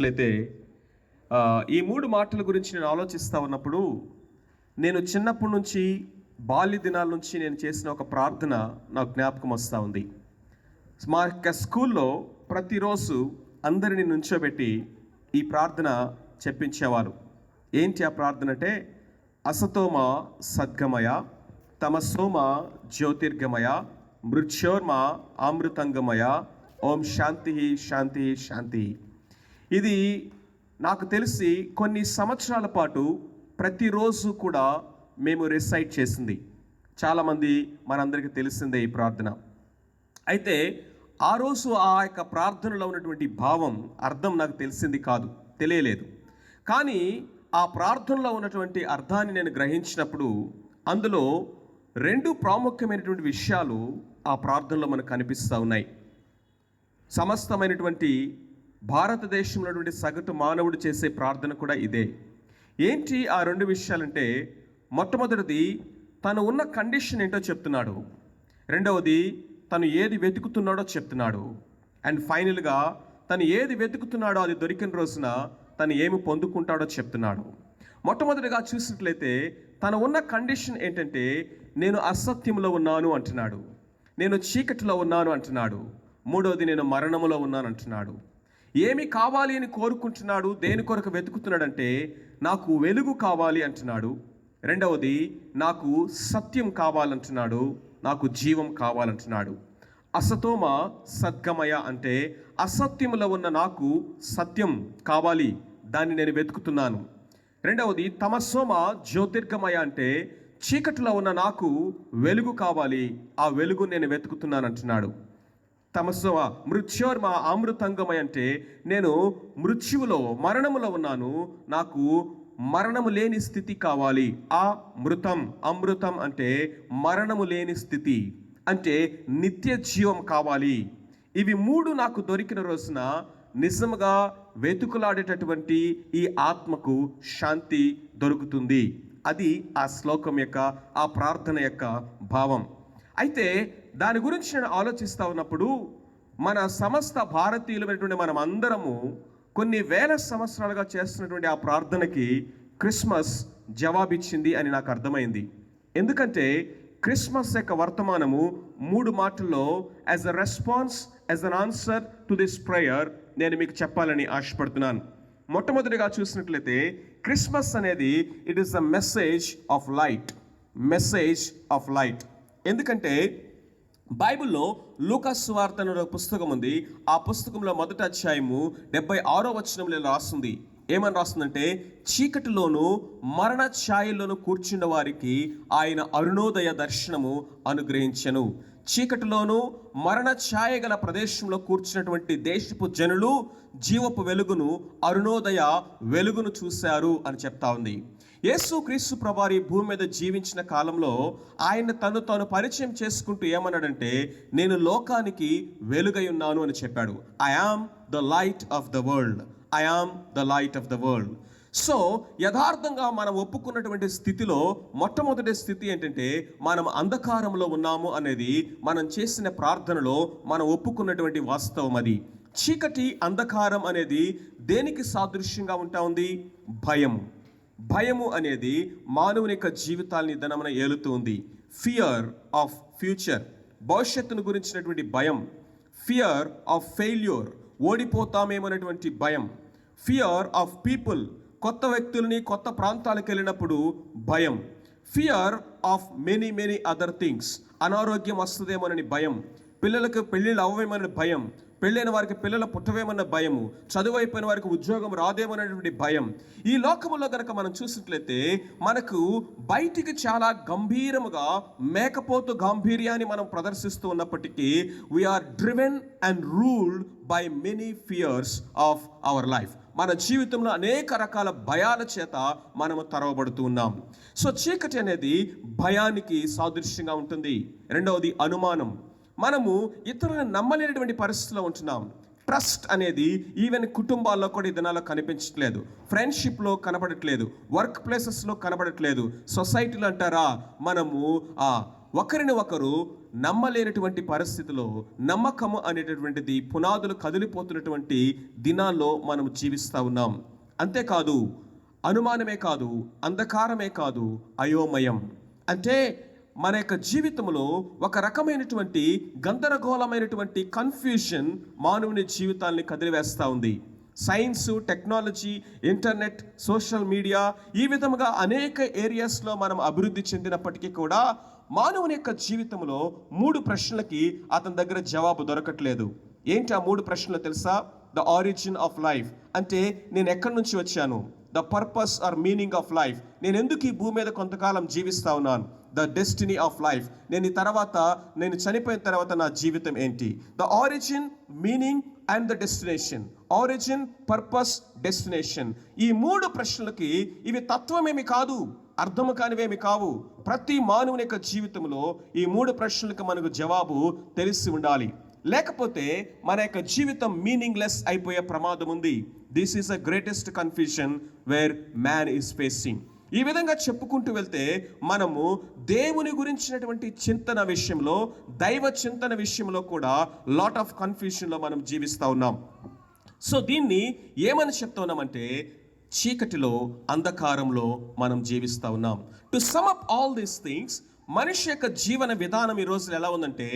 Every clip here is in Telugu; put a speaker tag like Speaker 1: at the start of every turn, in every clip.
Speaker 1: అయితే ఈ 3 మాటల గురించి నేను ఆలోచిస్తూ ఉన్నప్పుడు, నేను చిన్నప్పటి నుంచి బాల్య దినాల నుంచి నేను చేసిన ఒక ప్రార్థన నాకు జ్ఞాపకం వస్తూ ఉంది. మా యొక్క స్కూల్లో ప్రతిరోజు అందరిని నుంచోబెట్టి ఈ ప్రార్థన చెప్పించేవారు. ఏంటి ఆ ప్రార్థన అంటే, అసతోమ సద్గమయ, తమసోమ జ్యోతిర్గమయ, మృత్యోర్మ అమృతంగమయ, ఓం శాంతి శాంతి శాంతి. ఇది నాకు తెలిసి కొన్ని సంవత్సరాల పాటు ప్రతిరోజు కూడా మేము రిసైట్ చేసింది. చాలామంది మనందరికీ తెలిసిందే ఈ ప్రార్థన. అయితే ఆ రోజు ఆ యొక్క ప్రార్థనలో ఉన్నటువంటి భావం, అర్థం నాకు తెలియలేదు. కానీ ఆ ప్రార్థనలో ఉన్నటువంటి అర్థాన్ని నేను గ్రహించినప్పుడు అందులో 2 ప్రాముఖ్యమైనటువంటి విషయాలు ఆ ప్రార్థనలో మనకు కనిపిస్తూ ఉన్నాయి. సమస్తమైనటువంటి భారతదేశంలో ఉన్నటువంటి సగటు మానవుడు చేసే ప్రార్థన కూడా ఇదే. ఏంటి ఆ 2 విషయాలంటే, మొట్టమొదటిది తను ఉన్న కండిషన్ ఏంటో చెప్తున్నాడు, రెండవది తను ఏది వెతుకుతున్నాడో చెప్తున్నాడు, అండ్ ఫైనల్గా తను ఏది వెతుకుతున్నాడో అది దొరికిన రోజున తను ఏమి పొందుకుంటాడో చెప్తున్నాడు. మొట్టమొదటిగా చూసినట్లయితే తను ఉన్న కండిషన్ ఏంటంటే, నేను అసత్యంలో ఉన్నాను అంటున్నాడు, నేను చీకటిలో ఉన్నాను అంటున్నాడు, మూడవది నేను మరణములో ఉన్నాను అంటున్నాడు. ఏమి కావాలి అని కోరుకుంటున్నాడు, దేని కొరకు వెతుకుతున్నాడంటే, నాకు వెలుగు కావాలి అంటున్నాడు, రెండవది నాకు సత్యం కావాలంటున్నాడు, నాకు జీవం కావాలంటున్నాడు. అసతోమ సద్గమయ అంటే అసత్యంలో ఉన్న నాకు సత్యం కావాలి, దాన్ని నేను వెతుకుతున్నాను. రెండవది తమసోమ జ్యోతిర్గమయ అంటే చీకటిలో ఉన్న నాకు వెలుగు కావాలి, ఆ వెలుగు నేను వెతుకుతున్నాను అంటున్నాడు. తమస్వ మృత్యోర్మ అమృతంగమయ అంటే నేను మృత్యువులో మరణములో ఉన్నాను, నాకు మరణము లేని స్థితి కావాలి. ఆ అమృతం అంటే మరణము లేని స్థితి, అంటే నిత్య జీవం కావాలి. ఇవి 3 నాకు దొరికిన రోజున నిజంగా వెతుకులాడేటటువంటి ఈ ఆత్మకు శాంతి దొరుకుతుంది. అది ఆ శ్లోకం యొక్క, ఆ ప్రార్థన యొక్క భావం. అయితే దాని గురించి నేను ఆలోచిస్తూ ఉన్నప్పుడు, మన సమస్త భారతీయులమైనటువంటి మనం అందరము కొన్ని వేల సంవత్సరాలుగా చేస్తున్నటువంటి ఆ ప్రార్థనకి క్రిస్మస్ జవాబిచ్చింది అని నాకు అర్థమైంది. ఎందుకంటే క్రిస్మస్ యొక్క వర్తమానము 3 మాటల్లో as a response, as an answer to this prayer నేను మీకు చెప్పాలని ఆశపడుతున్నాను. మొట్టమొదటిగా చూసినట్లయితే క్రిస్మస్ అనేది it is the message of light. ఎందుకంటే బైబిల్లో లూకా సువార్త అనే ఒక పుస్తకం ఉంది. ఆ పుస్తకంలో మొదటి అధ్యాయము 76వ వచనంలో రాస్తుంది. ఏమని రాస్తుందంటే, చీకటిలోను మరణ ఛాయల్లోనూ కూర్చున్న వారికి ఆయన అరుణోదయ దర్శనము అనుగ్రహించెను. చీకటిలోను మరణ ఛాయ గల ప్రదేశంలో కూర్చున్నటువంటి దేశపు జనులు జీవపు వెలుగును, అరుణోదయ వెలుగును చూశారు అని చెప్తా ఉంది. యేసు క్రీస్తు ప్రభువారు భూమి మీద జీవించిన కాలంలో ఆయన తాను పరిచయం చేసుకుంటూ ఏమన్నాడంటే, నేను లోకానికి వెలుగై ఉన్నాను అని చెప్పాడు. I am the light of the world. So యథార్థంగా మనం ఒప్పుకున్నటువంటి స్థితిలో మొట్టమొదటి స్థితి ఏంటంటే, మనం అంధకారంలో ఉన్నాము అనేది మనం చేసిన ప్రార్థనలో మనం ఒప్పుకున్నటువంటి వాస్తవం. అది చీకటి, అంధకారం అనేది దేనికి సాదృశ్యంగా ఉంటా ఉంది? భయము అనేది మానవుని యొక్క జీవితాన్ని దినమున ఏలుతూ ఉంది. ఫియర్ ఆఫ్ ఫ్యూచర్, భవిష్యత్తును గురించినటువంటి భయం. ఫియర్ ఆఫ్ ఫెయిల్యూర్, ఓడిపోతామేమనేటువంటి భయం. ఫియర్ ఆఫ్ పీపుల్, కొత్త వ్యక్తులని కొత్త ప్రాంతాలకు వెళ్ళినప్పుడు భయం. Fear of many other things, అనారోగ్యం వస్తుందేమోనని భయం. పిల్లలకు పెళ్ళిళ్ళు అవ్వేమని భయం. పెళ్ళైన వారికి పిల్లలు పుట్టవేమన్న భయము. చదువు అయిపోయిన వారికి ఉద్యోగం రాదేమనేటువంటి భయం. ఈ లోకములో కనుక మనం చూసినట్లయితే మనకు బయటికి చాలా గంభీరముగా మేకపోతు గాంభీర్యాన్ని మనం ప్రదర్శిస్తూ ఉన్నప్పటికీ we are driven and ruled by many fears of our life. మన జీవితంలో అనేక రకాల భయాల చేత మనము తరవబడుతూ ఉన్నాం. సో చీకటి అనేది భయానికి సాదృశ్యంగా ఉంటుంది. రెండవది అనుమానం. మనము ఇతరులను నమ్మలేనటువంటి పరిస్థితిలో ఉంటున్నాం. ట్రస్ట్ అనేది ఈవెన్ కుటుంబాల్లో కూడా ఈ దినాల్లో కనిపించట్లేదు, ఫ్రెండ్షిప్లో కనబడట్లేదు, వర్క్ ప్లేసెస్లో కనబడట్లేదు, సొసైటీలో అంటారా మనము ఒకరిని ఒకరు నమ్మలేనటువంటి పరిస్థితిలో నమ్మకము అనేటటువంటిది పునాదులు కదిలిపోతున్నటువంటి దినాల్లో మనం జీవిస్తూ ఉన్నాం. అంతేకాదు, అనుమానమే కాదు, అంధకారమే కాదు, అయోమయం. అంటే మన యొక్క జీవితంలో ఒక రకమైనటువంటి గందరగోళమైనటువంటి కన్ఫ్యూషన్ మానవుని జీవితాన్ని కదిలివేస్తూ ఉంది. Science, technology, internet, social media, ఈ విధముగా అనేక ఏరియాస్లో మనం అభివృద్ధి చెందినప్పటికీ కూడా మానవుని యొక్క జీవితంలో 3 ప్రశ్నలకి అతని దగ్గర జవాబు దొరకట్లేదు. ఏంటి ఆ 3 ప్రశ్నలు తెలుసా? ద ఆరిజిన్ ఆఫ్ లైఫ్, అంటే నేను ఎక్కడి నుంచి వచ్చాను. The purpose or meaning of life, నేను ఎందుకు ఈ భూమి మీద కొంతకాలం జీవిస్తా ఉన్నాను. ద డెస్టినీ ఆఫ్ లైఫ్, నేను చనిపోయిన తర్వాత నా జీవితం ఏంటి. The origin, meaning and the destination. Origin, purpose, destination. ఈ 3 ప్రశ్నలకి ఇవి తత్వమేమి కాదు, అర్థము కానివేమి కావు. ప్రతి మానవుని యొక్క జీవితంలో ఈ 3 ప్రశ్నలకు మనకు జవాబు తెలిసి ఉండాలి. లేకపోతే మన యొక్క జీవితం మీనింగ్లెస్ అయిపోయే ప్రమాదం ఉంది. This is the greatest confusion wear man is facing. ఈ విధంగా చెప్పుకుంటూ వెళ్తే మనము దేవుని గురించినటువంటి చింతన విషయంలో, దైవ చింతన విషయంలో కూడా లాట్ ఆఫ్ కన్ఫ్యూషన్లో మనం జీవిస్తూ ఉన్నాం. సో దీన్ని ఏమని చెప్తా ఉన్నామంటే, చీకటిలో, అంధకారంలో మనం జీవిస్తూ ఉన్నాం. To sum up all these things, మనిషి యొక్క జీవన విధానం ఈ రోజులు ఎలా ఉందంటే,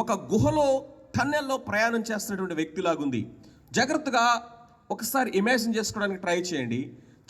Speaker 1: ఒక గుహలో, టన్నెల్లో ప్రయాణం చేస్తున్నటువంటి వ్యక్తిలాగుంది. జాగ్రత్తగా ఒకసారి ఇమాజిన్ చేసుకోవడానికి ట్రై చేయండి.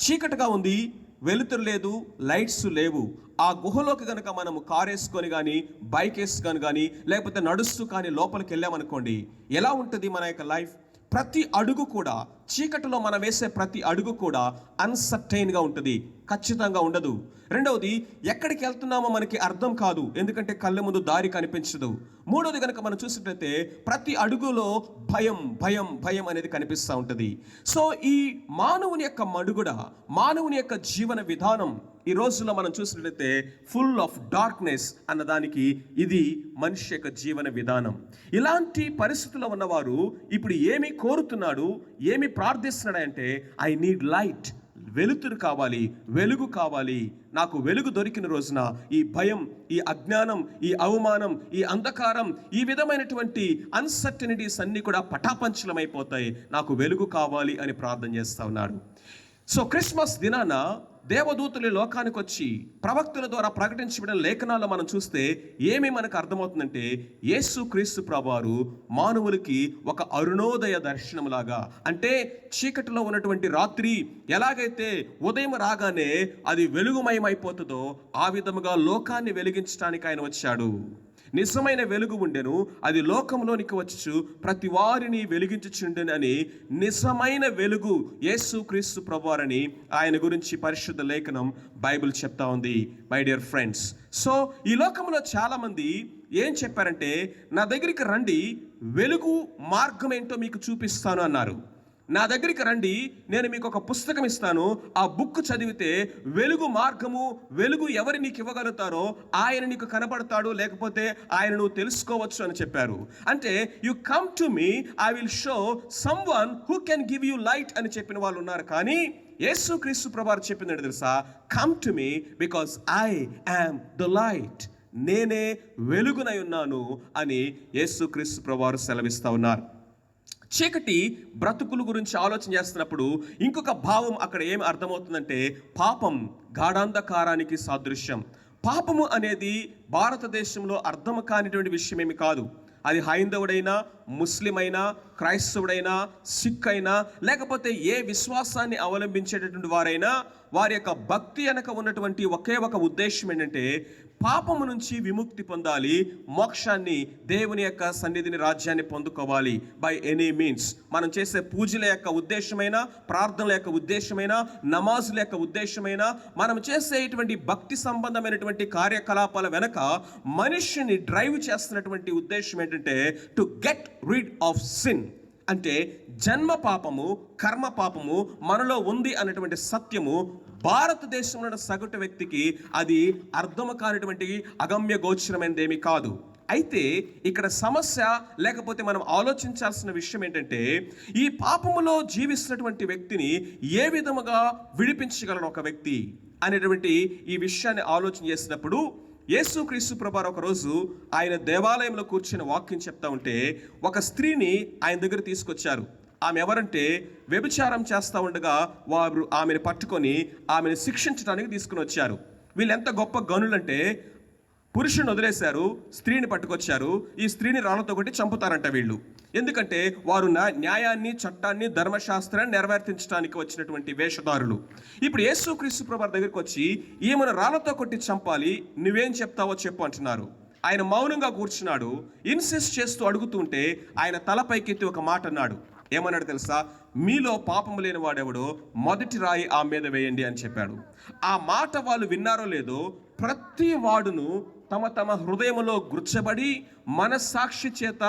Speaker 1: చీకటిగా ఉంది, వెలుతురు లేదు, లైట్స్ లేవు. ఆ గుహలోకి కనుక మనము కార్ వేసుకొని కానీ, బైక్ వేసుకొని కానీ, లేకపోతే నడుస్తూ కానీ లోపలికి వెళ్ళామనుకోండి, ఎలా ఉంటుంది మన యొక్క లైఫ్? ప్రతి అడుగు కూడా, చీకటిలో మనం వేసే ప్రతి అడుగు కూడా అన్సర్టైన్గా ఉంటుంది, ఖచ్చితంగా ఉండదు. రెండవది, ఎక్కడికి వెళ్తున్నామో మనకి అర్థం కాదు, ఎందుకంటే కళ్ళ ముందు దారి కనిపించదు. మూడవది కనుక మనం చూసినట్లయితే ప్రతి అడుగులో భయం భయం భయం అనేది కనిపిస్తూ ఉంటుంది. సో ఈ మానవుని యొక్క మడుగుడ, మానవుని యొక్క జీవన విధానం ఈ రోజుల్లో మనం చూసినట్లయితే ఫుల్ ఆఫ్ డార్క్నెస్ అన్నదానికి ఇది మనిషి యొక్క జీవన విధానం. ఇలాంటి పరిస్థితుల్లో ఉన్నవారు ఇప్పుడు ఏమి కోరుతున్నాడు, ఏమి ప్రార్థిస్తున్నాడంటే, ఐ నీడ్ లైట్, వెలుతురు కావాలి, వెలుగు కావాలి. నాకు వెలుగు దొరికిన రోజున ఈ భయం, ఈ అజ్ఞానం, ఈ అవమానం, ఈ అంధకారం, ఈ విధమైనటువంటి అన్సర్టనిటీస్ అన్నీ కూడా పటాపంచలమైపోతాయి. నాకు వెలుగు కావాలి అని ప్రార్థన చేస్తూ ఉన్నాడు. సో క్రిస్మస్ దినాన దేవదూతలు లోకానికి వచ్చి ప్రవక్తుల ద్వారా ప్రకటించబడిన లేఖనాల్లో మనం చూస్తే ఏమి మనకు అర్థమవుతుందంటే, యేసు క్రీస్తు ప్రభువారు మానవులకి ఒక అరుణోదయ దర్శనంలాగా, అంటే చీకటిలో ఉన్నటువంటి రాత్రి ఎలాగైతే ఉదయం రాగానే అది వెలుగుమయమైపోతుందో ఆ విధముగా లోకాన్ని వెలిగించడానికి ఆయన వచ్చాడు. నిజమైన వెలుగు ఉండెను, అది లోకంలోనికి వచ్చు ప్రతి వారిని వెలిగించుచుండెను అని నిజమైన వెలుగు యేసు క్రీస్తు ప్రభువారని ఆయన గురించి పరిశుద్ధ లేఖనం బైబిల్ చెప్తా ఉంది. మై డియర్ ఫ్రెండ్స్, సో ఈ లోకంలో చాలామంది ఏం చెప్పారంటే, నా దగ్గరికి రండి, వెలుగు మార్గం ఏంటో మీకు చూపిస్తాను అన్నారు. నా దగ్గరికి రండి, నేను మీకు ఒక పుస్తకం ఇస్తాను, ఆ బుక్ చదివితే వెలుగు మార్గము, వెలుగు ఎవరు నీకు ఇవ్వగలుగుతారో ఆయన నీకు కనబడతాడు, లేకపోతే ఆయన నువ్వు తెలుసుకోవచ్చు అని చెప్పారు. అంటే you come to me, I will show some one who can give you light అని చెప్పిన వాళ్ళు ఉన్నారు. కానీ యేసు క్రీస్తు ప్రభువారు చెప్పింది తెలుసా? Come to me because I am the light, నేనే వెలుగునై ఉన్నాను అని యేసు క్రీస్తు ప్రభువారు సెలవిస్తూ ఉన్నారు. చీకటి బ్రతుకుల గురించి ఆలోచన చేస్తున్నప్పుడు ఇంకొక భావం అక్కడ ఏమి అర్థమవుతుందంటే, పాపం గాఢాంధకారానికి సాదృశ్యం. పాపము అనేది భారతదేశంలో అర్థం కానిటువంటి విషయం ఏమి కాదు. అది హైందవుడైనా, ముస్లిం అయినా, క్రైస్తవుడైనా, సిక్ అయినా, లేకపోతే ఏ విశ్వాసాన్ని అవలంబించేటటువంటి వారైనా, వారి యొక్క భక్తి వెనక ఉన్నటువంటి ఒకే ఒక ఉద్దేశం ఏంటంటే, పాపము నుంచి విముక్తి పొందాలి, మోక్షాన్ని, దేవుని యొక్క సన్నిధిని, రాజ్యాన్ని పొందుకోవాలి బై ఎనీ మీన్స్. మనం చేసే పూజల యొక్క ఉద్దేశమైనా, ప్రార్థనల యొక్క ఉద్దేశమైనా, నమాజుల యొక్క ఉద్దేశమైనా, మనం చేసేటువంటి భక్తి సంబంధమైనటువంటి కార్యకలాపాల వెనక మనిషిని డ్రైవ్ చేస్తున్నటువంటి ఉద్దేశం ఏంటంటే, to get rid of sin. అంటే జన్మ పాపము, కర్మ పాపము మనలో ఉంది అన్నటువంటి సత్యము భారతదేశంలో ఉన్న సగటు వ్యక్తికి అది అర్థము కానిటువంటి అగమ్య గోచరమైనదేమీ కాదు. అయితే ఇక్కడ సమస్య, లేకపోతే మనం ఆలోచించాల్సిన విషయం ఏంటంటే, ఈ పాపములో జీవిస్తున్నటువంటి వ్యక్తిని ఏ విధముగా విడిపించగలడు ఒక వ్యక్తి అనేటువంటి ఈ విషయాన్ని ఆలోచన చేసినప్పుడు యేసుక్రీస్తు ప్రభువారు ఒకరోజు ఆయన దేవాలయంలో కూర్చుని వాక్యం చెప్తా ఉంటే ఒక స్త్రీని ఆయన దగ్గర తీసుకొచ్చారు. ఆమె ఎవరంటే వ్యభిచారం చేస్తూ ఉండగా వారు ఆమెను పట్టుకొని ఆమెను శిక్షించడానికి తీసుకుని వచ్చారు. వీళ్ళు ఎంత గొప్ప గనులంటే పురుషుని వదిలేశారు, స్త్రీని పట్టుకొచ్చారు. ఈ స్త్రీని రాళ్ళతో కొట్టి చంపుతారంట వీళ్ళు. ఎందుకంటే వారు న్యాయాన్ని, చట్టాన్ని, ధర్మశాస్త్రాన్ని నెరవేర్తించడానికి వచ్చినటువంటి వేషధారులు. ఇప్పుడు యేసుక్రీస్తు ప్రభువారి దగ్గరికి వచ్చి ఈమెను రాళ్ళతో కొట్టి చంపాలి, నువ్వేం చెప్తావో చెప్పు అంటున్నారు. ఆయన మౌనంగా కూర్చున్నాడు. ఇన్సిస్ట్ చేస్తూ అడుగుతుంటే ఆయన తలపైకెత్తి ఒక మాట అన్నాడు. ఏమన్నాడు తెలుసా? మీలో పాపము లేని వాడెవడో మొదటి రాయి ఆ మీద వేయండి అని చెప్పాడు. ఆ మాట వాళ్ళు విన్నారో లేదో, ప్రతి వాడును తమ తమ హృదయములో గుర్చబడి, మనస్సాక్షి చేత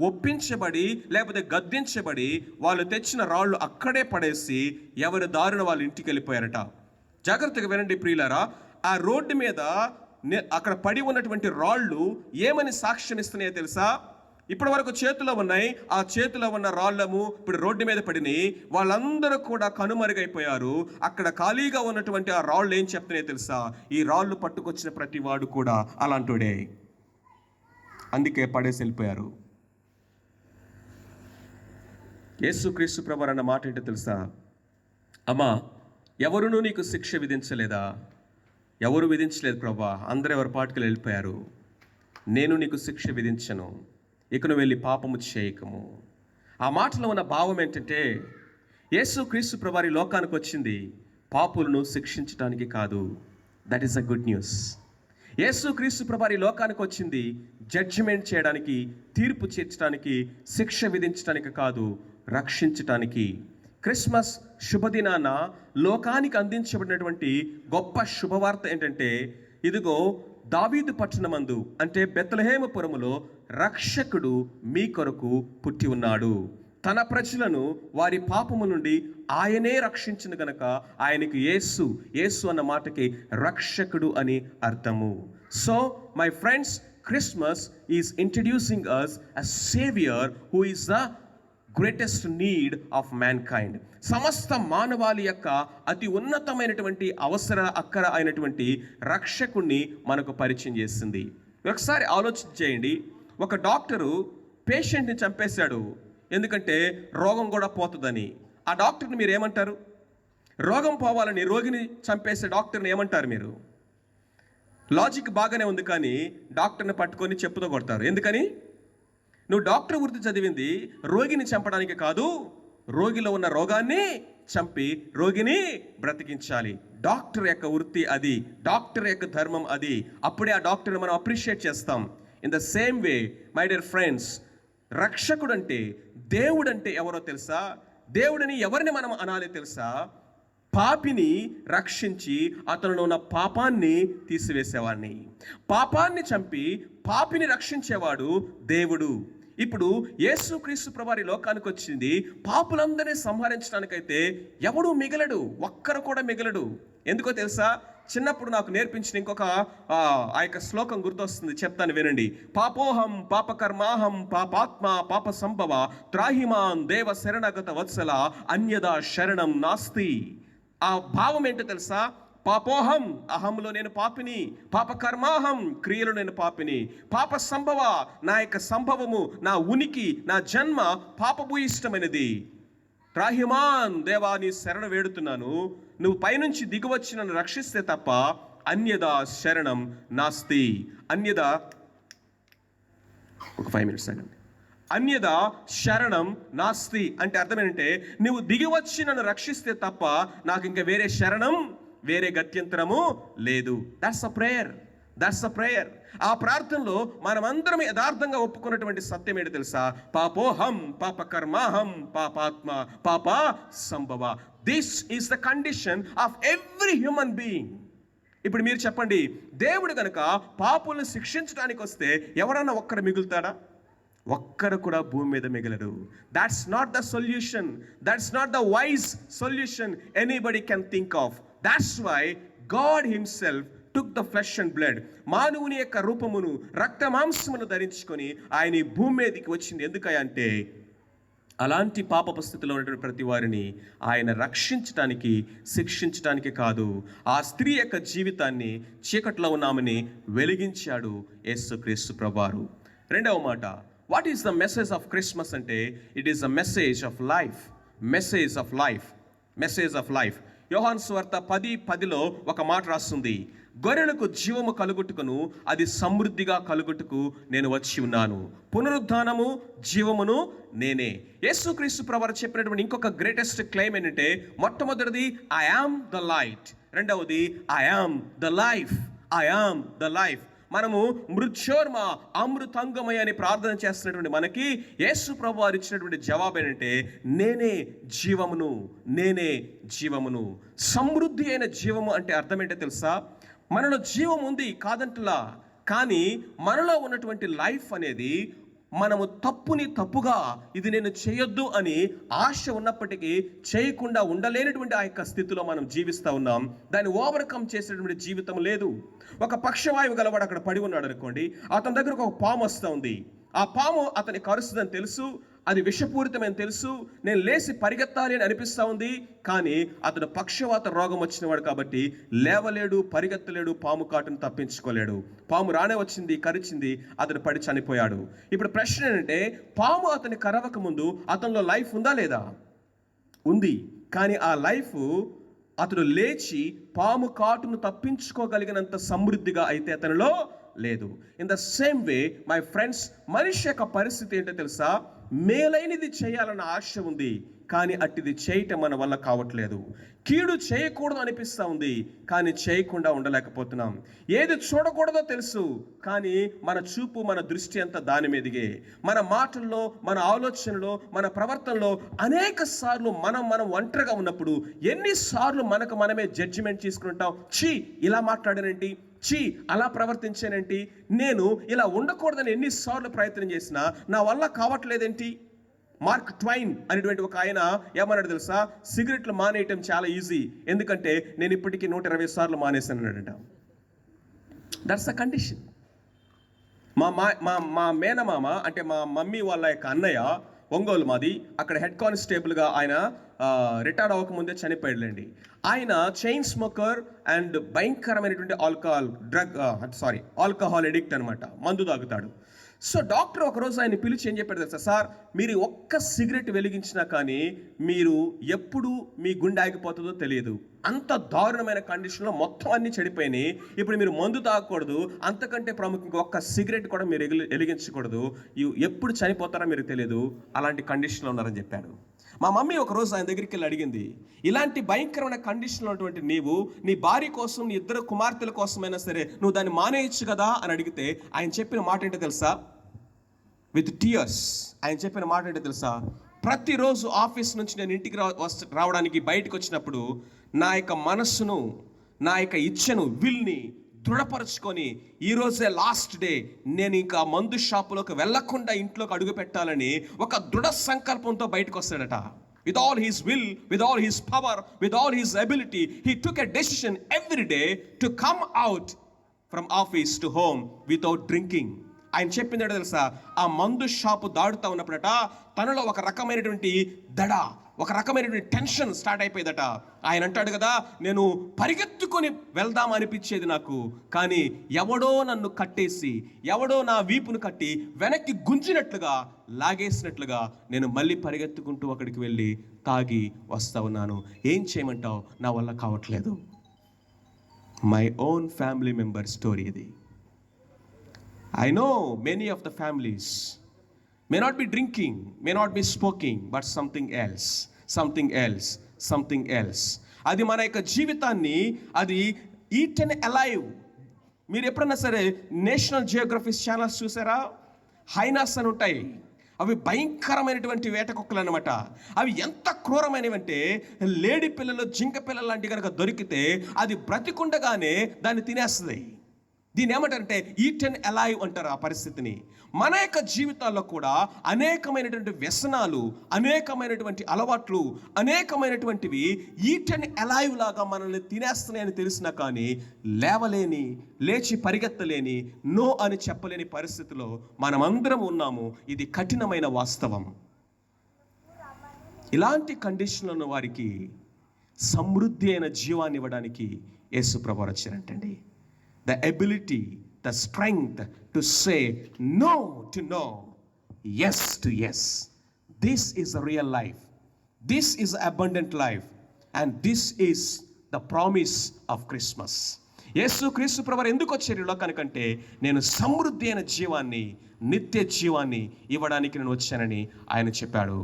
Speaker 1: ఒప్పించబడి లేకపోతే గద్దించబడి వాళ్ళు తెచ్చిన రాళ్ళు అక్కడే పడేసి ఎవరి దారిన వాళ్ళు ఇంటికి వెళ్ళిపోయారట. జాగ్రత్తగా వినండి ప్రియులారా, ఆ రోడ్డు మీద అక్కడ పడి ఉన్నటువంటి రాళ్ళు ఏమని సాక్ష్యం ఇస్తున్నాయో తెలుసా? ఇప్పటి వరకు చేతిలో ఉన్నాయి, ఆ చేతిలో ఉన్న రాళ్ళము ఇప్పుడు రోడ్డు మీద పడినాయి. వాళ్ళందరూ కూడా కనుమరుగైపోయారు. అక్కడ ఖాళీగా ఉన్నటువంటి ఆ రాళ్ళు ఏం చెప్తున్నాయో తెలుసా? ఈ రాళ్ళు పట్టుకొచ్చిన ప్రతి వాడు కూడా అలాంటోడే, అందుకే పడేసి వెళ్ళిపోయారు. యేసుక్రీస్తు ప్రభువారు అన్న మాట ఏంటో తెలుసా? అమ్మా, ఎవరునూ నీకు శిక్ష విధించలేదా? ఎవరు విధించలేదు ప్రభా, అందరూ ఎవరి పాటుకు వెళ్ళిపోయారు. నేను నీకు శిక్ష విధించను, ఇక నువ్వు వెళ్ళి పాపము చేయకము. ఆ మాటలో ఉన్న భావం ఏంటంటే, యేసుక్రీస్తు ప్రభువారు లోకానికి వచ్చింది పాపులను శిక్షించడానికి కాదు. That is a good news. యేసుక్రీస్తు ప్రభువారు లోకానికి వచ్చింది జడ్జిమెంట్ చేయడానికి, తీర్పు చేర్చడానికి, శిక్ష విధించడానికి కాదు, రక్షించటానికి. క్రిస్మస్ శుభదినాన లోకానికి అందించబడినటువంటి గొప్ప శుభవార్త ఏంటంటే, ఇదిగో దావీదు పట్టణమందు అంటే బెత్లెహేముపురములో రక్షకుడు మీ కొరకు పుట్టి ఉన్నాడు. తన ప్రజలను వారి పాపము నుండి ఆయనే రక్షించిన గనక ఆయనకి యేసు అన్న మాటకి రక్షకుడు అని అర్థము. So my friends, Christmas is introducing us a savior who is the greatest need of man kind. సమస్త మానవాళి యొక్క అతి ఉన్నతమైనటువంటి అక్కర అయినటువంటి రక్షకుణ్ణి మనకు పరిచయం చేస్తుంది. ఒకసారి ఆలోచన చేయండి. ఒక డాక్టరు పేషెంట్ని చంపేశాడు, ఎందుకంటే రోగం కూడా పోతుందని. ఆ డాక్టర్ని మీరు ఏమంటారు? రోగం పోవాలని రోగిని చంపేసే డాక్టర్ని ఏమంటారు మీరు? లాజిక్ బాగానే ఉంది, కానీ డాక్టర్ని పట్టుకొని చెప్పుతో కొడతారు. ఎందుకని? నువ్వు డాక్టర్ వృత్తి చదివింది రోగిని చంపడానికి కాదు, రోగిలో ఉన్న రోగాన్ని చంపి రోగిని బ్రతికించాలి. డాక్టర్ యొక్క వృత్తి అది, డాక్టర్ యొక్క ధర్మం అది. అప్పుడే ఆ డాక్టర్ని మనం అప్రిషియేట్ చేస్తాం. In the same way my dear friends, రక్షకుడు అంటే, దేవుడు అంటే ఎవరో తెలుసా? దేవుడిని ఎవరిని మనం అనాలి తెలుసా? పాపిని రక్షించి అతనిలో ఉన్న పాపాన్ని తీసివేసేవాడిని. పాపాన్ని చంపి పాపిని రక్షించేవాడు దేవుడు. ఇప్పుడు యేసుక్రీస్తు ప్రభువారు లోకానికి వచ్చింది పాపులందరినీ సంహరించడానికైతే ఎవడు మిగలడు, ఒక్కరు కూడా మిగలడు. ఎందుకో తెలుసా? చిన్నప్పుడు నాకు నేర్పించిన ఇంకొక ఆ యొక్క శ్లోకం గుర్తొస్తుంది, చెప్తాను వినండి. పాపోహం పాపకర్మాహం పాపాత్మ పాప సంభవ త్రాహిమాన్ దేవ శరణగత వత్సల అన్యదా శరణం నాస్తి. ఆ భావం ఏంటో తెలుసా? పాపోహం, అహంలో నేను పాపిని, పాపకర్మాహం, క్రియలో నేను పాపిని, పాప సంభవ, నా యొక్క సంభవము, నా ఉనికి, నా జన్మ పాపభూయిష్టమైనది. త్రాహిమాన్, దేవా నీ శరణ వేడుతున్నాను, నువ్వు పైనుంచి దిగువచ్చి నన్ను రక్షిస్తే తప్ప అన్యదా శరణం నాస్తి. అన్యదా, ఒక 5 minutes ఆగండి. అన్యదా శరణం నాస్తి అంటే అర్థం ఏంటంటే, నువ్వు దిగివచ్చి నన్ను రక్షిస్తే తప్ప నాకు ఇంకా వేరే శరణం, వేరే గత్యంతరము లేదు. That's a prayer, that's a prayer. ఆ ప్రార్థనలో మనమందరం యథార్థంగా ఒప్పుకున్నటువంటి సత్యం ఏంటి తెలుసా? పాపోహం పాపకర్మాహం పాపాత్మ పాప సంభవ. This is the condition of every human being. ఇప్పుడు మీరు చెప్పండి, దేవుడు కనుక పాపులను శిక్షించడానికి వస్తే ఎవరన్నా ఒక్కరు మిగులుతాడా? ఒక్కరు కూడా భూమి మీద మిగలరు. That's not the solution, that's not the wise solution anybody can think of. That's why God himself took the flesh and blood. మానవుని యొక్క రూపమును, రక్త మాంసమును ధరించుకొని ఆయన ఈ భూమి మీదకి వచ్చింది. ఎందుకంటే అలాంటి పాపపు స్థితిలో ఉన్నటువంటి ప్రతి వారిని ఆయన రక్షించటానికి, శిక్షించటానికి కాదు, ఆ స్త్రీ యొక్క జీవితాన్ని చీకట్లో ఉన్నామని వెలిగించాడు యేసుక్రీస్తు ప్రభువారు. రెండవ మాట, what is the message of Christmas అంటే it is the message of life. Message of life, message of life. Yohanu సువార్త 10:10లో ఒక మాట రాస్తుంది, గొర్రెలకు జీవము కలుగుటకును అది సమృద్ధిగా కలుగుటకు నేను వచ్చి ఉన్నాను. పునరుద్ధానము జీవమును నేనే. యేసుక్రీస్తు ప్రభువారు చెప్పినటువంటి ఇంకొక గ్రేటెస్ట్ క్లెయిమ్ ఏంటంటే, మొట్టమొదటిది ఐ యామ్ ద లైట్, రెండవది I am the life. I am the life. మనము మృత్యోర్మ అమృతంగమయ అని ప్రార్థన చేస్తున్నటువంటి మనకి యేసు ప్రభువారు ఇచ్చినటువంటి జవాబు ఏంటంటే, నేనే జీవమును, నేనే జీవమును. సమృద్ధి అయిన జీవము అంటే అర్థం ఏంటో తెలుసా? మనలో జీవం ఉంది కాదంటలా, కానీ మనలో ఉన్నటువంటి లైఫ్ అనేది మనము తప్పుని తప్పుగా ఇది నేను చేయొద్దు అని ఆశ ఉన్నప్పటికీ చేయకుండా ఉండలేనటువంటి ఆ యొక్క స్థితిలో మనం జీవిస్తూ ఉన్నాం. దాన్ని ఓవర్కమ్ చేసేటువంటి జీవితం లేదు. ఒక పక్షవాయువు గలవాడు అక్కడ పడి ఉన్నాడు అనుకోండి, అతని దగ్గరకు ఒక పాము వస్తూ ఉంది. ఆ పాము అతని కరుస్తుందని తెలుసు, అది విషపూరితమని తెలుసు, నేను లేచి పరిగెత్తాలి అని అనిపిస్తూ ఉంది. కానీ అతడు పక్షవాత రోగం వచ్చినవాడు కాబట్టి లేవలేడు, పరిగెత్తలేడు, పాము కాటును తప్పించుకోలేడు. పాము రానే వచ్చింది, కరిచింది, అతడు పడి చనిపోయాడు. ఇప్పుడు ప్రశ్న ఏంటంటే, పాము అతని కరవక ముందు అతనిలో లైఫ్ ఉందా లేదా? ఉంది. కానీ ఆ లైఫ్ అతడు లేచి పాము కాటును తప్పించుకోగలిగినంత సమృద్ధిగా అయితే అతనిలో లేదు. In the same way my friends, మనిషి యొక్క పరిస్థితి ఏంటో తెలుసా? మేలైనది చేయాలన్న ఆశ ఉంది, కానీ అట్టిది చేయటం మన వల్ల కావట్లేదు. కీడు చేయకూడదు అనిపిస్తూ ఉంది, కానీ చేయకుండా ఉండలేకపోతున్నాం. ఏది చూడకూడదో తెలుసు, కానీ మన చూపు, మన దృష్టి అంతా దాని మీదగే. మన మాటల్లో, మన ఆలోచనలో, మన ప్రవర్తనలో అనేక సార్లు మనం ఒంటరిగా ఉన్నప్పుడు ఎన్నిసార్లు మనకు మనమే జడ్జిమెంట్ తీసుకుంటాం. ఛీ, ఇలా మాట్లాడానేంటి, ఛీ, అలా ప్రవర్తించానేంటి, నేను ఇలా ఉండకూడదని ఎన్నిసార్లు ప్రయత్నం చేసినా నా వల్ల కావట్లేదేంటి? మార్క్ ట్వైన్ అనేటువంటి ఒక ఆయన ఏమన్నాడు తెలుసా? సిగరెట్లు మానేయటం చాలా ఈజీ, ఎందుకంటే నేను ఇప్పటికీ 120 సార్లు మానేశాను అన్నాడట. That's the condition. మా మేనమామ అంటే మా మమ్మీ వాళ్ళ యొక్క అన్నయ్య, ఒంగోలు మాది, అక్కడ హెడ్ కానిస్టేబుల్గా ఆయన రిటైర్డ్ అవ్వకముందే చనిపోయాడులేండి. ఆయన చైన్ స్మోకర్ అండ్ భయంకరమైనటువంటి ఆల్కహాల్ ఎడిక్ట్ అనమాట, మందు తాగుతాడు. సో డాక్టర్ ఒకరోజు ఆయన పిలిచి ఏం చెప్పాడు తెలుసా? సార్, మీరు ఒక్క సిగరెట్ వెలిగించినా కానీ మీరు ఎప్పుడు మీ గుండె ఆగిపోతుందో తెలియదు. అంత దారుణమైన కండిషన్లో మొత్తం అన్నీ చెడిపోయినాయి. ఇప్పుడు మీరు మందు తాగకూడదు, అంతకంటే ప్రాముఖ్యంగా ఒక్క సిగరెట్ కూడా మీరు వెలిగించకూడదు, ఎప్పుడు చనిపోతారో మీరు తెలియదు, అలాంటి కండిషన్లో ఉన్నారని చెప్పాడు. మా మమ్మీ ఒకరోజు ఆయన దగ్గరికి వెళ్ళి అడిగింది, ఇలాంటి భయంకరమైన కండిషన్లో ఉన్నటువంటి నీవు నీ భార్య కోసం, నీ 2 కుమార్తెల కోసమైనా సరే నువ్వు దాన్ని మానేయచ్చు కదా అని అడిగితే ఆయన చెప్పిన మాట ఏంటో తెలుసా? విత్ టీయర్స్ ఆయన చెప్పిన మాట ఏంటో తెలుసా? ప్రతిరోజు ఆఫీస్ నుంచి నేను ఇంటికి రావడానికి బయటకు వచ్చినప్పుడు నా యొక్క మనస్సును, నా యొక్క ఇచ్ఛను, విల్ని దృఢపరచుకొని ఈరోజే లాస్ట్ డే, నేను ఇంకా మందు షాపులోకి వెళ్లకుండా ఇంట్లోకి అడుగు పెట్టాలని ఒక దృఢ సంకల్పంతో బయటకు వస్తాడట. With all his will, with all his power, with all his ability, he took a decision every day to come out from office to home without drinking. ఆయన చెప్పింది ఏంటో తెలుసా? ఆ మందు షాపు దాడుతూ ఉన్నప్పుడట తనలో ఒక రకమైనటువంటి దడ, ఒక రకమైనటువంటి టెన్షన్ స్టార్ట్ అయిపోయిందట. ఆయన అంటాడు కదా, నేను పరిగెత్తుకొని వెళ్దాం అనిపించేది నాకు, కానీ ఎవడో నన్ను కట్టేసి, ఎవడో నా వీపును కట్టి వెనక్కి గుంజినట్లుగా, లాగేసినట్లుగా నేను మళ్ళీ పరిగెత్తుకుంటూ అక్కడికి వెళ్ళి తాగి వస్తా ఉన్నాను. ఏం చేయమంటావు, నా వల్ల కావట్లేదు. My own family member story ఇది. I know many of the families may not be drinking, may not be smoking, but something else, something else, something else. అది మన యొక్క జీవితాన్ని, అది ఈటెన్ అలైవ్. మీరు ఎప్పుడన్నా సరే నేషనల్ జియోగ్రఫీ ఛానల్స్ చూసారా? హైనాస్ అని ఉంటాయి. అవి భయంకరమైనటువంటి వేట కుక్కలు అనమాట. అవి ఎంత క్రూరమైనవంటే, లేడి పిల్లలు, జింక పిల్లలు లాంటివి కనుక దొరికితే అది బ్రతికుండగానే దాన్ని తినేస్తుంది. దీన్ని ఏమంటారంటే ఈటెన్ అలైవ్ అంటారు ఆ పరిస్థితిని. మన యొక్క జీవితాల్లో కూడా అనేకమైనటువంటి వ్యసనాలు, అనేకమైనటువంటి అలవాట్లు, అనేకమైనటువంటివి ఈటెన్ అలైవ్ లాగా మనల్ని తినేస్తున్నాయని తెలిసినా కానీ లేవలేని, లేచి పరిగెత్తలేని, నో అని చెప్పలేని పరిస్థితిలో మనమందరం ఉన్నాము. ఇది కఠినమైన వాస్తవం. ఇలాంటి కండిషన్లో ఉన్న వారికి సమృద్ధి అయిన జీవాన్ని ఇవ్వడానికి యేసు ప్రభువారు వచ్చారంటండి. The ability, the strength to say no to no, yes to yes. This is a real life. This is abundant life. And this is the promise of Christmas. యేసు క్రీస్తు ప్రభువారు ఎందుకు వచ్చారు ఈ లోకానికంటే, నేను సమృద్ధి అయిన జీవాన్ని, నిత్య జీవాన్ని ఇవ్వడానికి నేను వచ్చానని ఆయన చెప్పాడు.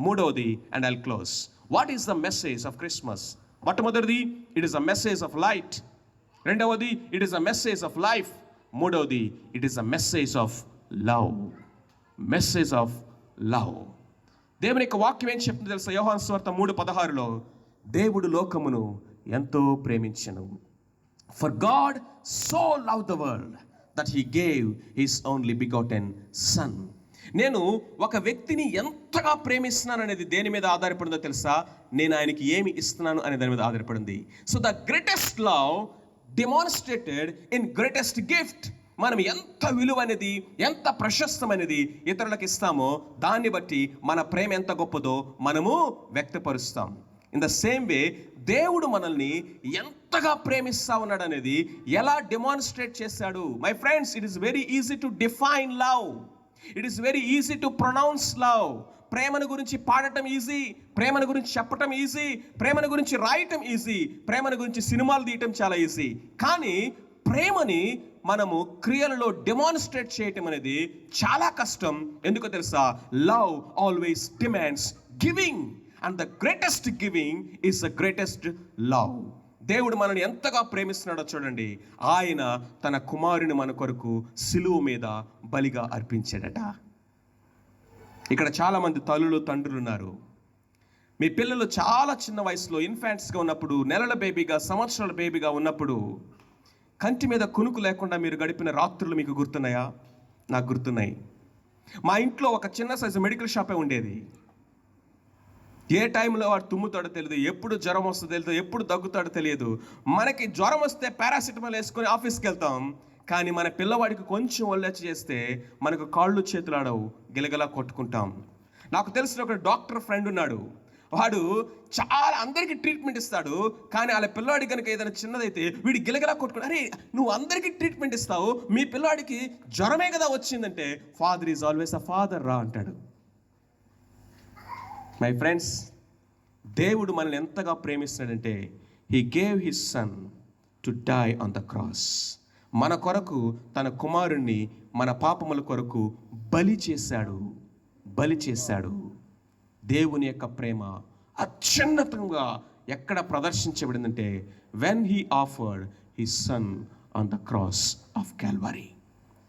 Speaker 1: మూడవది, and I'll close, what is the message of Christmas? మొట్టమొదటిది, it is a message of light. రెండవది, it is a message of life. మూడవది, it is a message of love. Message of love. దేవుని యొక్క వాక్యం ఏం చెప్తుంది తెలుసా? యోహాను సువార్త 3:16లో, దేవుడు లోకమును ఎంతో ప్రేమించెను. For God so loved the world that he gave his only begotten son. నేను ఒక వ్యక్తిని ఎంతగా ప్రేమిస్తున్నాను అనేది దేని మీద ఆధారపడిందో తెలుసా? నేను ఆయనకి ఏమి ఇస్తున్నాను అనే దాని మీద ఆధారపడింది. So the greatest love demonstrated in greatest gift. మనం ఎంత విలువైనది, ఎంత ప్రశస్తమైనది ఇతరులకు ఇస్తామో దాన్ని బట్టి మన ప్రేమ ఎంత గొప్పదో మనము వ్యక్తపరుస్తాం. ఇన్ ద సేమ్ వే దేవుడు మనల్ని ఎంతగా ప్రేమిస్తా ఉన్నాడు అనేది ఎలా డెమాన్స్ట్రేట్ చేశాడు? My friends, it is very easy to define love. It is very easy to pronounce love. ప్రేమను గురించి పాడటం ఈజీ, ప్రేమను గురించి చెప్పటం ఈజీ, ప్రేమను గురించి రాయటం ఈజీ, ప్రేమను గురించి సినిమాలు తీయటం చాలా ఈజీ. కానీ ప్రేమని మనము క్రియలలో డెమాన్స్ట్రేట్ చేయటం అనేది చాలా కష్టం. ఎందుకో తెలుసా? Love always demands giving, and the greatest giving is the greatest love. దేవుడు మనల్ని ఎంతగా ప్రేమిస్తున్నాడో చూడండి. ఆయన తన కుమారుని మన కొరకు సిలువ మీద బలిగా అర్పించాడట. ఇక్కడ చాలామంది తల్లులు, తండ్రులు ఉన్నారు. మీ పిల్లలు చాలా చిన్న వయసులో ఇన్ఫాంట్స్గా ఉన్నప్పుడు, నెలల బేబీగా, సంవత్సరాల బేబీగా ఉన్నప్పుడు కంటి మీద కునుకు లేకుండా మీరు గడిపిన రాత్రులు మీకు గుర్తున్నాయా? నాకు గుర్తున్నాయి. మా ఇంట్లో ఒక చిన్న సైజు మెడికల్ షాపే ఉండేది. ఏ టైంలో వాడు తుమ్ముతాడో తెలియదు, ఎప్పుడు జ్వరం వస్తుందో తెలియదు, ఎప్పుడు దగ్గుతాడో తెలియదు. మనకి జ్వరం వస్తే పారాసిటమాల్ వేసుకొని ఆఫీస్కి వెళ్తాం. కానీ మన పిల్లవాడికి కొంచెం ఒళ్ళొచ్చి చేస్తే మనకు కాళ్ళు చేతులు ఆడవు, గిలగలా కొట్టుకుంటాం. నాకు తెలిసిన ఒక డాక్టర్ ఫ్రెండ్ ఉన్నాడు. వాడు చాలా అందరికీ ట్రీట్మెంట్ ఇస్తాడు. కానీ వాళ్ళ పిల్లవాడికి కనుక ఏదైనా చిన్నదైతే వీడి గిలగలా కొట్టుకుంటాడు. అరే, నువ్వు అందరికీ ట్రీట్మెంట్ ఇస్తావు, మీ పిల్లవాడికి జ్వరమే కదా వచ్చిందంటే, father is always a father రా అంటాడు. మై ఫ్రెండ్స్, దేవుడు మనల్ని ఎంతగా ప్రేమిస్తున్నాడంటే, he gave his son to die on the cross. మన కొరకు తన కుమారుణ్ణి మన పాపముల కొరకు బలి చేశాడు. దేవుని యొక్క ప్రేమ అత్యున్నతంగా ఎక్కడ ప్రదర్శించబడిందంటే, when he offered his son on the cross of Calvary.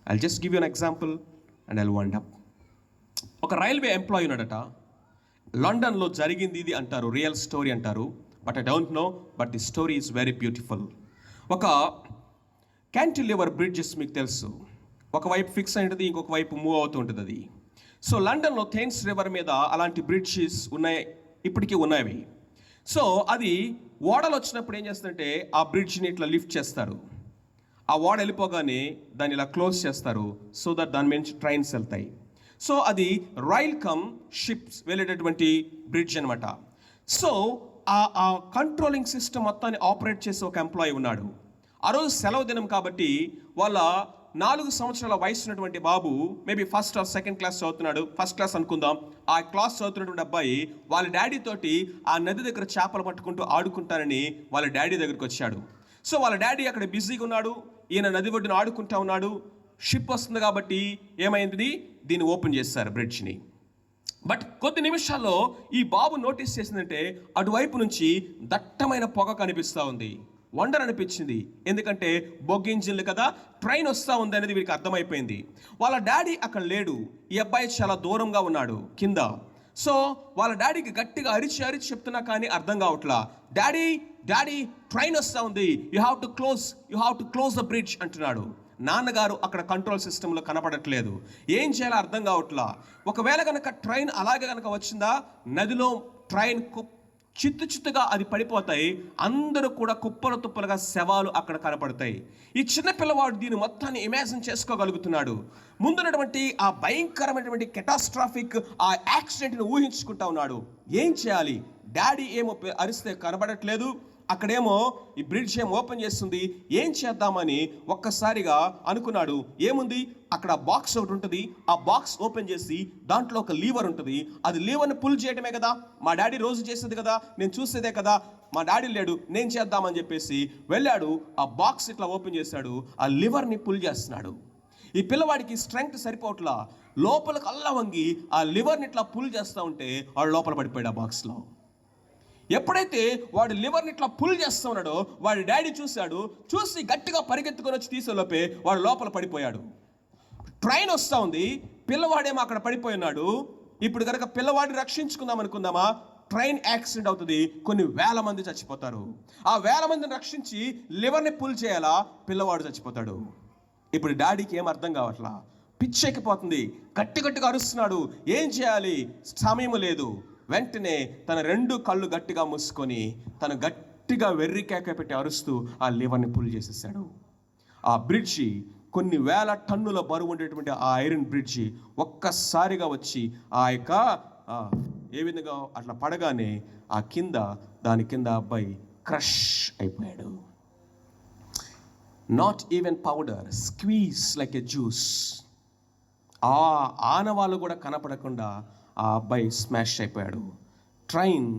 Speaker 1: I'll just give you an example and I'll wind up. ఒక రైల్వే ఎంప్లాయీ ఉన్నాడట. లండన్లో జరిగింది ఇది అంటారు, రియల్ స్టోరీ అంటారు, but I don't know, but the story is very beautiful. ఒక క్యాంటిలివర్ బ్రిడ్జెస్ మీకు తెలుసు, ఒకవైపు ఫిక్స్ అయి ఉంటుంది, ఇంకొక వైపు మూవ్ అవుతూ ఉంటుంది అది. సో లండన్లో థేమ్స్ రివర్ మీద అలాంటి బ్రిడ్జెస్ ఉన్నాయి, ఇప్పటికీ ఉన్నాయి. సో అది ఓడలు వచ్చినప్పుడు ఏం చేస్తారంటే ఆ బ్రిడ్జ్ని ఇట్లా లిఫ్ట్ చేస్తారు. ఆ ఓడ వెళ్ళిపోగానే దాన్ని ఇలా క్లోజ్ చేస్తారు, సో దట్ దాని నుంచి ట్రైన్స్ వెళ్తాయి. సో అది రైల్ కమ్ షిప్స్ వెళ్ళేటటువంటి బ్రిడ్జ్ అనమాట. సో ఆ కంట్రోలింగ్ సిస్టమ్ మొత్తాన్ని ఆపరేట్ చేసే ఒక ఎంప్లాయీ ఉన్నాడు. ఆ రోజు సెలవు దినం కాబట్టి వాళ్ళ 4 సంవత్సరాల వయసు ఉన్నటువంటి బాబు, maybe first or second class చదువుతున్నాడు, ఫస్ట్ క్లాస్ అనుకుందాం. ఆ క్లాస్ చదువుతున్నటువంటి అబ్బాయి వాళ్ళ డాడీ తోటి ఆ నది దగ్గర చేపలు పట్టుకుంటూ ఆడుకుంటానని వాళ్ళ డాడీ దగ్గరికి వచ్చాడు. సో వాళ్ళ డాడీ అక్కడ బిజీగా ఉన్నాడు, ఈయన నది ఒడ్డున ఆడుకుంటా ఉన్నాడు. షిప్ వస్తుంది కాబట్టి ఏమైంది, దీన్ని ఓపెన్ చేస్తారు బ్రిడ్జ్ని. బట్ కొద్ది నిమిషాల్లో ఈ బాబు నోటీస్ చేసిందంటే అటువైపు నుంచి దట్టమైన పొగ కనిపిస్తూ ఉంది. వండర్ అనిపించింది, ఎందుకంటే బొగ్గు ఇంజిన్లు కదా, ట్రైన్ వస్తూ ఉంది అనేది వీరికి అర్థమైపోయింది. వాళ్ళ డాడీ అక్కడ లేడు, ఈ అబ్బాయి చాలా దూరంగా ఉన్నాడు కింద. సో వాళ్ళ డాడీకి గట్టిగా అరిచి చెప్తున్నా కానీ అర్థం కావట్లా. డాడీ ట్రైన్ వస్తూ ఉంది, you have to close the bridge అంటున్నాడు. నాన్నగారు అక్కడ కంట్రోల్ సిస్టంలో కనపడట్లేదు, ఏం చేయాలో అర్థం కావట్లా. ఒకవేళ కనుక ట్రైన్ అలాగే కనుక వచ్చిందా, నదిలో ట్రైన్ చిత్తుగా అది పడిపోతాయి. అందరూ కూడా కుప్పలు తుప్పలుగా శవాలు అక్కడ కనపడతాయి. ఈ చిన్న పిల్లవాడు దీని మొత్తాన్ని ఇమాజిన్ చేసుకోగలుగుతున్నాడు. ముందున్నటువంటి ఆ భయంకరమైనటువంటి కెటాస్ట్రాఫిక్ ఆ యాక్సిడెంట్ని ఊహించుకుంటా ఉన్నాడు. ఏం చేయాలి? డాడీ ఏమో అరిస్తే కనబడట్లేదు, అక్కడేమో ఈ బ్రిడ్జ్ ఏమో ఓపెన్ చేస్తుంది. ఏం చేద్దామని ఒక్కసారిగా అనుకున్నాడు. ఏముంది అక్కడ బాక్స్ ఒకటి ఉంటుంది, ఆ బాక్స్ ఓపెన్ చేసి దాంట్లో ఒక లీవర్ ఉంటుంది. అది లీవర్ని పుల్ చేయడమే కదా, మా డాడీ రోజు చేసేది కదా, నేను చూసేదే కదా, మా డాడీ లేడు, నేను చేద్దామని చెప్పేసి వెళ్ళాడు. ఆ బాక్స్ ఇట్లా ఓపెన్ చేశాడు, ఆ లివర్ని పుల్ చేస్తున్నాడు. ఈ పిల్లవాడికి స్ట్రెంగ్త్ సరిపోవట్లా, లోపలికి అల్లా వంగి ఆ లివర్ని ఇట్లా పుల్ చేస్తూ ఉంటే వాడు లోపల పడిపోయాడు ఆ బాక్స్లో. ఎప్పుడైతే వాడు లివర్ని ఇట్లా పుల్ చేస్తూ ఉన్నాడో వాడి డాడీ చూసి గట్టిగా పరిగెత్తుకొని వచ్చి తీసేలోపే వాడు లోపల పడిపోయాడు. ట్రైన్ వస్తూ ఉంది, పిల్లవాడేమో అక్కడ పడిపోయినాడు. ఇప్పుడు కనుక పిల్లవాడిని రక్షించుకుందాం అనుకుందామా, ట్రైన్ యాక్సిడెంట్ అవుతుంది, కొన్ని వేల మంది చచ్చిపోతారు. ఆ వేల మందిని రక్షించి లివర్ని పుల్ చేయాలా, పిల్లవాడు చచ్చిపోతాడు. ఇప్పుడు డాడీకి ఏం అర్థం కావట్లా, పిచ్చెక్కిపోతుంది, గట్టిగా అరుస్తున్నాడు. ఏం చేయాలి, సమయం లేదు. వెంటనే తన 2 కళ్ళు గట్టిగా మూసుకొని తను గట్టిగా వెర్రి కేక పెట్టి అరుస్తూ ఆ లివర్ని పుల్ చేసేసాడు. ఆ బ్రిడ్జి, కొన్ని వేల టన్నుల బరువు ఉండేటువంటి ఆ ఐరన్ బ్రిడ్జి ఒక్కసారిగా వచ్చి ఆ యొక్క ఏ విధంగా అట్లా పడగానే ఆ దాని కింద అబ్బాయి క్రష్ అయిపోయాడు. Not even powder, squeeze like a juice. ఆ ఆనవాళ్ళు కూడా కనపడకుండా ఆ అబ్బాయి స్మాష్ అయిపోయాడు. ట్రైన్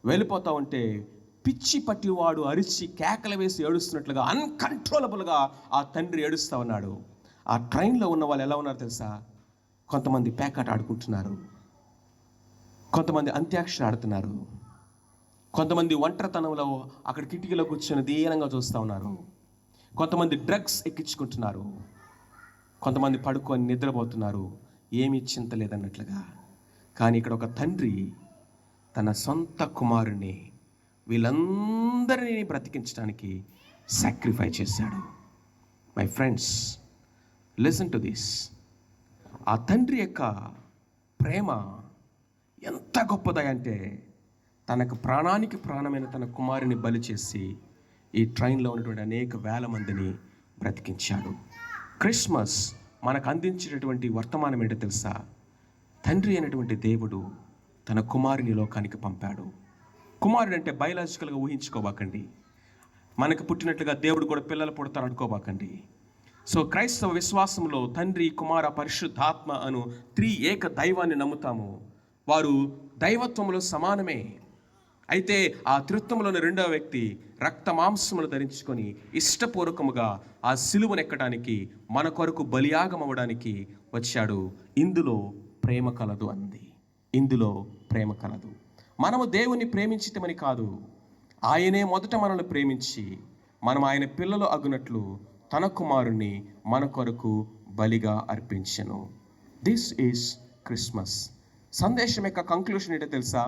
Speaker 1: వెళ్ళిపోతూ ఉంటే పిచ్చి పట్టివాడు అరిచి కేకలు వేసి ఏడుస్తున్నట్లుగా అన్కంట్రోలబుల్గా ఆ తండ్రి ఏడుస్తూ ఉన్నాడు. ఆ ట్రైన్లో ఉన్న వాళ్ళు ఎలా ఉన్నారు తెలుసా? కొంతమంది పేకాట ఆడుకుంటున్నారు, కొంతమంది అంత్యాక్షరి ఆడుతున్నారు, కొంతమంది ఒంటరితనంలో అక్కడ కిటికీలో కూర్చొని దీనంగా చూస్తూ ఉన్నారు, కొంతమంది డ్రగ్స్ ఎక్కించుకుంటున్నారు, కొంతమంది పడుకొని నిద్రపోతున్నారు, ఏమీ చింత లేదన్నట్లుగా. కానీ ఇక్కడ ఒక తండ్రి తన సొంత కుమారుని వీళ్ళందరినీ బ్రతికించడానికి సాక్రిఫై చేశాడు. My friends, listen to this. ఆ తండ్రి యొక్క ప్రేమ ఎంత గొప్పదంటే తనకు ప్రాణానికి ప్రాణమైన తన కుమారుని బలి చేసి ఈ ట్రైన్లో ఉన్నటువంటి అనేక వేల మందిని బ్రతికించాడు. క్రిస్మస్ మనకు అందించేటటువంటి వర్తమానం ఏంటో తెలుసా? తండ్రి అయినటువంటి దేవుడు తన కుమారుని లోకానికి పంపాడు. కుమారుడు అంటే బయలాజికల్గా ఊహించుకోబాకండి, మనకు పుట్టినట్లుగా దేవుడు కూడా పిల్లలు పుడతారు అనుకోబాకండి. సో క్రైస్తవ విశ్వాసంలో తండ్రి, కుమార, పరిశుద్ధాత్మ అను 3 ఏక దైవాన్ని నమ్ముతాము. వారు దైవత్వంలో సమానమే. అయితే ఆ త్రిత్వంలోని 2వ వ్యక్తి రక్త మాంసములు ధరించుకొని ఇష్టపూర్వకముగా ఆ సిలువనెక్కడానికి మన కొరకు బలియాగం అవ్వడానికి వచ్చాడు. ఇందులో ప్రేమ కలదు అంది. ఇందులో ప్రేమ కలదు. మనము దేవుని ప్రేమించటమని కాదు, ఆయనే మొదట మనల్ని ప్రేమించి మనం ఆయన పిల్లలు అగునట్లు తన కుమారుణ్ణి మన కొరకు బలిగా అర్పించెను. This is Christmas. సందేశం యొక్క కంక్లూషన్ ఏంటో తెలుసా?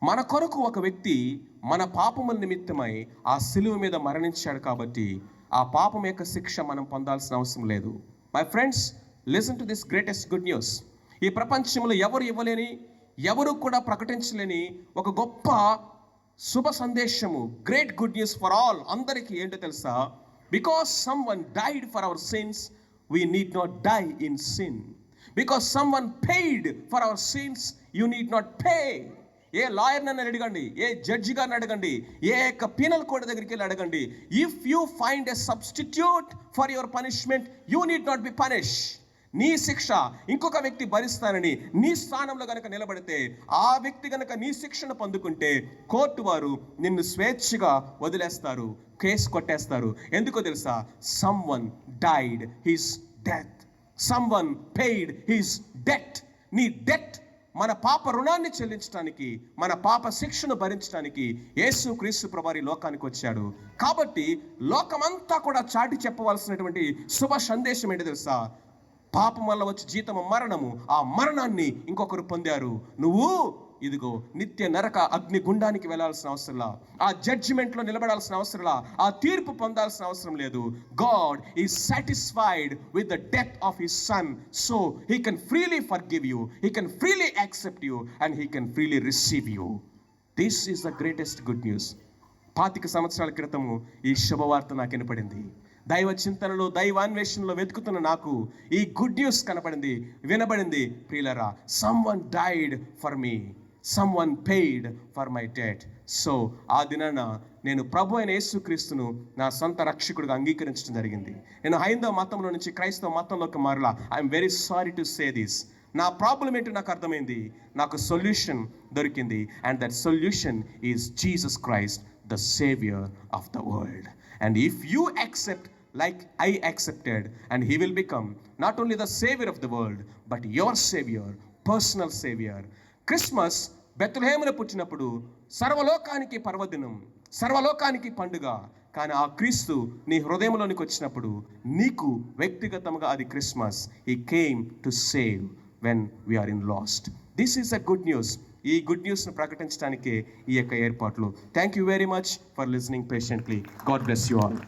Speaker 1: మన కొరకు ఒక వ్యక్తి మన పాపముల నిమిత్తమై ఆ సిలువ మీద మరణించాడు కాబట్టి ఆ పాపం యొక్క శిక్ష మనం పొందాల్సిన అవసరం లేదు. My friends, listen to this greatest good news. ఈ ప్రపంచంలో ఎవరు ఇవ్వలేని, ఎవరు కూడా ప్రకటించలేని ఒక గొప్ప శుభ సందేశము, great good news for all, అందరికీ ఏంటో తెలుసా? Because someone died for our sins, we need not die in sin. Because someone paid for our sins, you need not pay. A lawyer నన్ను అడగండి, ఏ జడ్జి గారిని అడగండి, ఏ యొక్క పీనల్ కోడ్ దగ్గరికి వెళ్ళి అడగండి. If you find a substitute for your punishment, you need not be punish. నీ శిక్ష ఇంకొక వ్యక్తి భరిస్తానని నీ స్థానంలో గనక నిలబడితే, ఆ వ్యక్తి గనక నీ శిక్షను పొందుకుంటే కోర్టు వారు నిన్ను స్వేచ్ఛగా వదిలేస్తారు, కేసు కొట్టేస్తారు. ఎందుకో తెలుసా? Someone died his death, someone paid his debt. నీ డెట్, మన పాప రుణాన్ని చెల్లించడానికి, మన పాప శిక్షను భరించడానికి యేసు క్రీస్తు ప్రభువారి లోకానికి వచ్చాడు. కాబట్టి లోకమంతా కూడా చాటి చెప్పవలసినటువంటి శుభ సందేశం ఏంటి తెలుసా? పాపం వల్ల వచ్చి జీతము మరణము, ఆ మరణాన్ని ఇంకొకరు పొందారు. నువ్వు ఇదిగో నిత్య నరక అగ్ని గుండానికి వెళ్ళాల్సిన అవసరంలా, ఆ జడ్జిమెంట్లో నిలబడాల్సిన అవసరంలా, ఆ తీర్పు పొందాల్సిన అవసరం లేదు. God is satisfied with the death of his son, so he can freely forgive you, he can freely accept you, and he can freely receive you. This is the greatest good news. 25 సంవత్సరాల క్రితము ఈ శుభవార్త నాకు వినపడింది. దైవ చింతనలో, దైవాన్వేషణలో వెతుకుతున్న నాకు ఈ గుడ్ న్యూస్ కనపడింది, వినబడింది. ప్రియులరా, someone died for me, someone paid for my debt. So ఆ దినాన నేను ప్రభు అయిన యేసుక్రీస్తును నా సొంత రక్షకుడిగా అంగీకరించడం జరిగింది. నేను హైందవ మతంలో నుంచి క్రైస్తవ మతంలోకి మారలా. I'm very sorry to say this. నా ప్రాబ్లం ఏంటో నాకు అర్థమైంది, నాకు సొల్యూషన్ దొరికింది. And that solution is Jesus Christ, the saviour of the world. And if you accept like I accepted, and he will become not only the savior of the world but your savior, personal savior. Christmas బెత్లెహేములో పుట్టినప్పుడు సర్వలోకానికి పర్వదినం, సర్వలోకానికి పండుగ. కానీ ఆ క్రీస్తు నీ హృదయంలోనికి వచ్చినప్పుడు నీకు వ్యక్తిగతంగా అది Christmas. He came to save when we are in lost. This is a good news. ఈ గుడ్ న్యూస్ను ప్రకటించడానికే ఈ యొక్క ఏర్పాట్లు. Thank you very much for listening patiently. God bless you all.